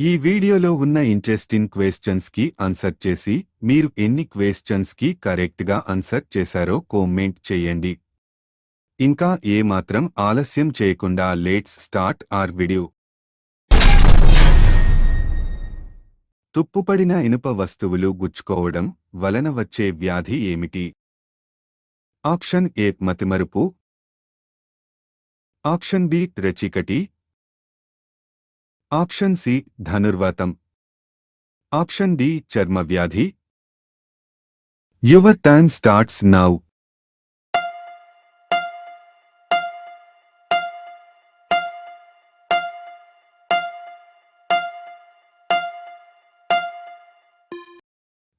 ఈ వీడియోలో ఉన్న ఇంట్రెస్టింగ్ క్వశ్చన్స్ కి ఆన్సర్ చేసి మీరు ఎన్ని క్వశ్చన్స్ కి కరెక్ట్ గా ఆన్సర్ చేశారో కామెంట్ చేయండి. ఇంకా ఏమాత్రం ఆలస్యం చేయకుండా లెట్స్ స్టార్ట్ అవర్ వీడియో. తుప్పుపడిన ఇనుప వస్తువులు గుచ్చుకోవడం వలన వచ్చే వ్యాధి ఏమిటి? ఆప్షన్ ఏ మతిమరుపు, ఆప్షన్ బి రెచీకటి, ఆప్షన్ సి ధనుర్వాతం, ఆప్షన్ డి చర్మ వ్యాధి. Your time starts now.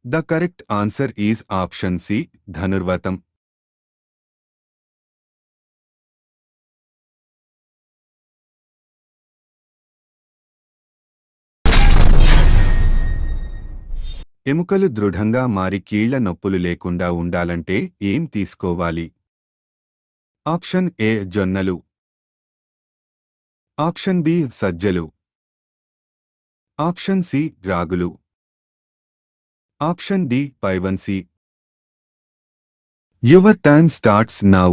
The correct answer is option C, ధనుర్వాతం. ఎముకలు దృఢంగా మారి కీళ్ల నొప్పులు లేకుండా ఉండాలంటే ఏం తీసుకోవాలి? ఆప్షన్ ఏ జొన్నలు, ఆప్షన్ బి సజ్జలు, ఆప్షన్ సి రాగులు, ఆప్షన్ డి పైవన్సి. Your time starts now.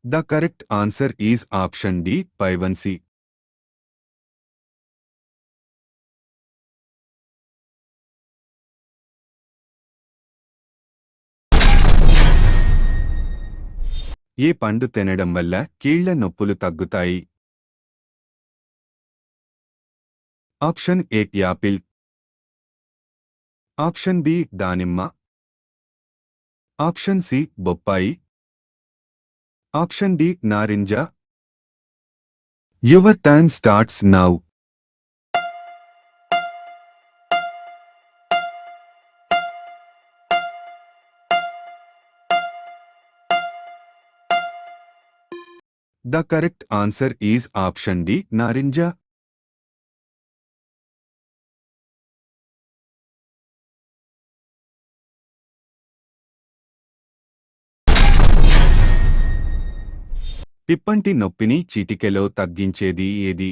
The correct answer is option D, పైవన్సి. ఏ పండు తినడం వల్ల కీళ్ల నొప్పులు తగ్గుతాయి? Option A apple, option B దానిమ్మ, ఆప్షన్ సి బొప్పాయి, ఆప్షన్ డి నారింజ. Your time starts now. The correct answer is option D, నారింజ. పిప్పంటి నొప్పిని చిటికెలో తగ్గించేది ఏది?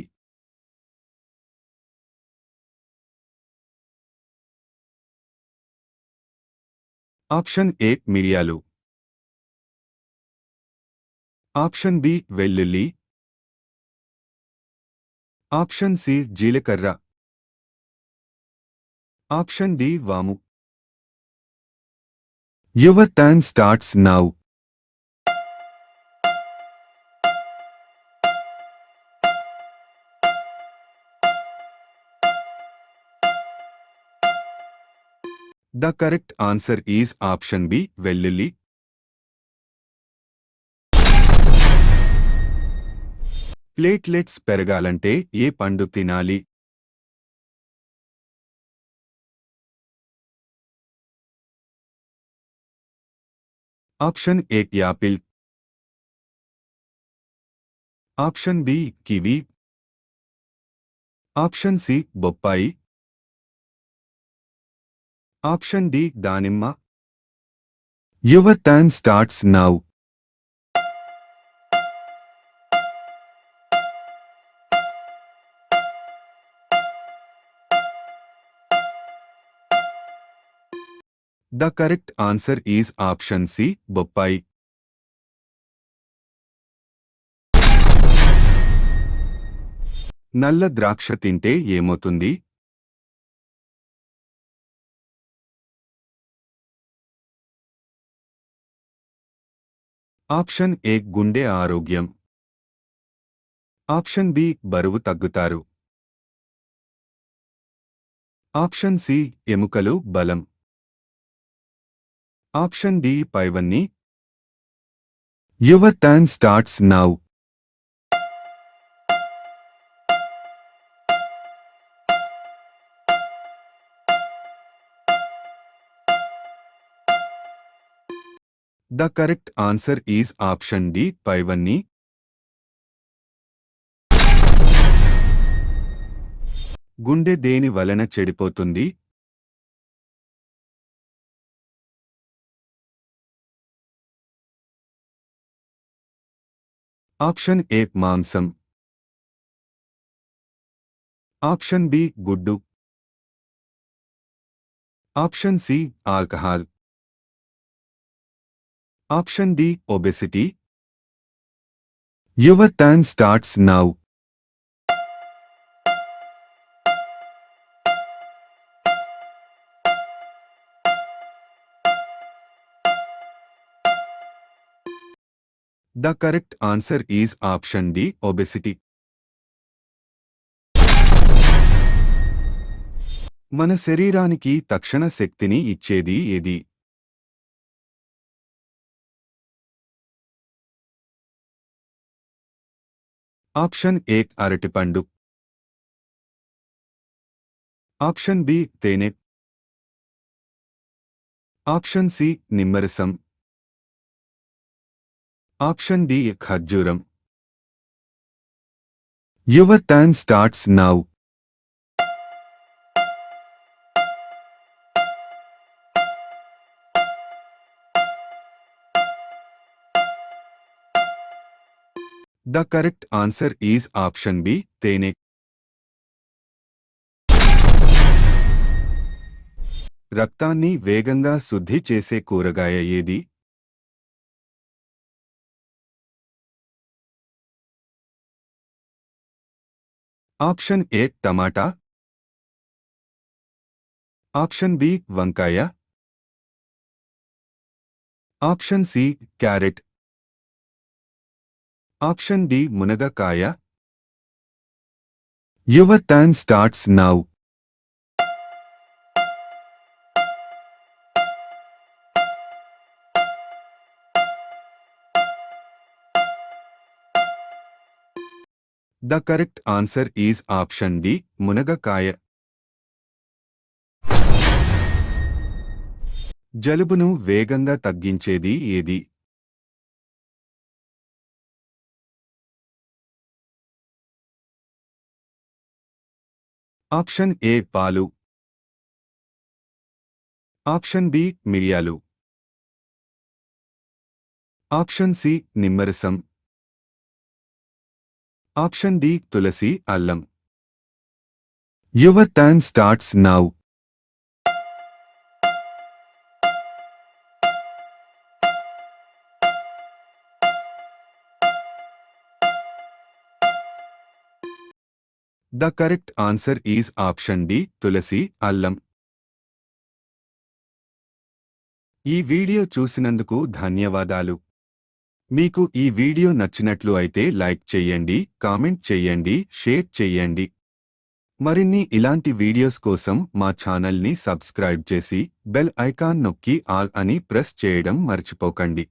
ఆప్షన్ ఏ మిరియాలు, ఆప్షన్ బి వెల్లుల్లి, ఆప్షన్ సి జీలకర్ర, ఆప్షన్ డి వాము. Your time starts now. The correct answer is option B, వెల్లుల్లి. ప్లేట్లెట్స్ పెరగాలంటే ఏ పండు తినాలి? Option A apple, option B kiwi, option C బొప్పాయి, ఆప్షన్ డి దానిమ్మ. Your time starts now. The correct answer is option C, బొప్పాయి. నల్ల ద్రాక్ష తింటే ఏమవుతుంది? ఆప్షన్ ఏ గుండె ఆరోగ్యం, ఆప్షన్ బి బరువు తగ్గుతారు, ఆప్షన్ సి ఎముకలు బలం, ఆప్షన్ డి పైవన్నీ. Your time starts now. The correct answer is option D, పైవన్నీ. గుండె దేని వలన చెడిపోతుంది? ఆప్షన్ ఏ మాంసం. ఆప్షన్ బి గుడ్డు. Option C alcohol. Option D obesity. Your time starts now. The correct answer is option D, obesity. మన శరీరానికి తక్షణ శక్తిని ఇచ్చేది ఏది? ఆప్షన్ ఏ అరటిపండు. ఆప్షన్ బి తేనె. ఆప్షన్ సి నిమ్మరసం. ఆప్షన్ డి ఖర్జూరం. Your time starts now. The correct answer is option B, తేనె. రక్తాన్ని వేగంగా శుద్ధి చేసే కూరగాయ ఏది? ఆప్షన్ ఏ టమాటా. ఆప్షన్ బి వంకాయ. Option C carrot. Option D మునగకాయ. Your time starts now. The correct answer is option D, మునగకాయ. జలుబును వేగంగా తగ్గించేది ఏది? ఆప్షన్ ఏ పాలు. ఆప్షన్ బి మిరియాలు. ఆప్షన్ సి నిమ్మరసం. ఆప్షన్ డి తులసి అల్లం. Your time starts now. The correct answer is option D, తులసి అల్లం. ఈ వీడియో చూసినందుకు ధన్యవాదాలు. మీకు ఈ వీడియో నచ్చినట్లు అయితే లైక్ చెయ్యండి, కామెంట్ చెయ్యండి, షేర్ చెయ్యండి. మరిన్ని ఇలాంటి వీడియోస్ కోసం మా ఛానల్ని సబ్స్క్రైబ్ చేసి బెల్ ఐకాన్ నొక్కి ఆల్ అని ప్రెస్ చేయడం మర్చిపోకండి.